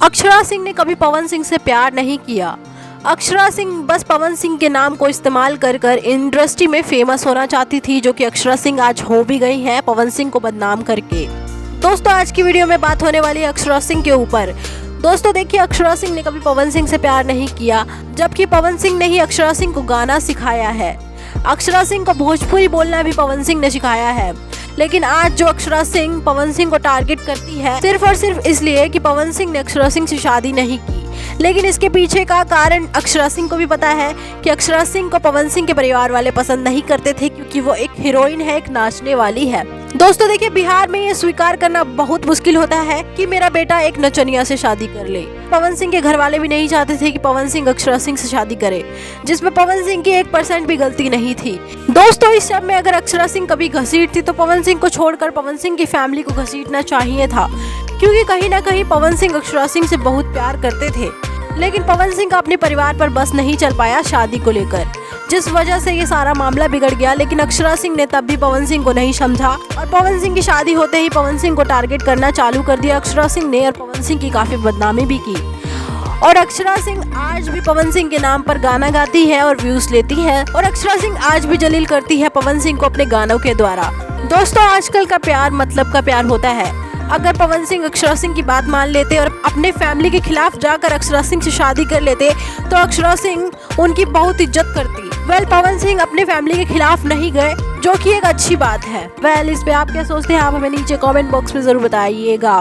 अक्षरा सिंह ने कभी पवन सिंह से प्यार नहीं किया। अक्षरा सिंह बस पवन सिंह के नाम को इस्तेमाल कर कर इंडस्ट्री में फेमस होना चाहती थी, जो कि अक्षरा सिंह आज हो भी गई हैं पवन सिंह को बदनाम करके। दोस्तों, आज की वीडियो में बात होने वाली है अक्षरा सिंह के ऊपर। दोस्तों देखिए, अक्षरा सिंह ने कभी पवन सिंह से प्यार नहीं किया, जबकि पवन सिंह ने ही अक्षरा सिंह को गाना सिखाया है। अक्षरा सिंह को भोजपुरी बोलना भी पवन सिंह ने सिखाया है। लेकिन आज जो अक्षरा सिंह पवन सिंह को टारगेट करती है, सिर्फ और सिर्फ इसलिए कि पवन सिंह ने अक्षरा सिंह से शादी नहीं की। लेकिन इसके पीछे का कारण अक्षरा सिंह को भी पता है कि अक्षरा सिंह को पवन सिंह के परिवार वाले पसंद नहीं करते थे, क्योंकि वो एक हीरोइन है, एक नाचने वाली है। दोस्तों देखिए, बिहार में ये स्वीकार करना बहुत मुश्किल होता है कि मेरा बेटा एक नचनिया से शादी कर ले। पवन सिंह के घर वाले भी नहीं चाहते थे कि पवन सिंह अक्षरा सिंह से शादी करे, जिसमें पवन सिंह की 1% भी गलती नहीं थी। दोस्तों, इस सब में अगर अक्षरा सिंह कभी घसीटती तो पवन सिंह को छोड़कर पवन सिंह की फैमिली को घसीटना चाहिए था, क्योंकि कहीं ना कहीं पवन सिंह अक्षरा सिंह से बहुत प्यार करते थे। लेकिन पवन सिंह का अपने परिवार पर बस नहीं चल पाया शादी को लेकर, जिस वजह से ये सारा मामला बिगड़ गया। लेकिन अक्षरा सिंह ने तब भी पवन सिंह को नहीं समझा और पवन सिंह की शादी होते ही पवन सिंह को टारगेट करना चालू कर दिया अक्षरा सिंह ने, और पवन सिंह की काफी बदनामी भी की। और अक्षरा सिंह आज भी पवन सिंह के नाम पर गाना गाती है और व्यूज लेती है, और अक्षरा सिंह आज भी जलील करती है पवन सिंह को अपने गानों के द्वारा। दोस्तों, आजकल का प्यार मतलब का प्यार होता है। अगर पवन सिंह अक्षरा सिंह की बात मान लेते और अपने फैमिली के खिलाफ जाकर अक्षरा सिंह से शादी कर लेते तो अक्षरा सिंह उनकी बहुत इज्जत करती। पवन सिंह अपने फैमिली के खिलाफ नहीं गए, जो कि एक अच्छी बात है। इस पे आप क्या सोचते हैं, आप हमें नीचे कमेंट बॉक्स में जरूर बताइएगा।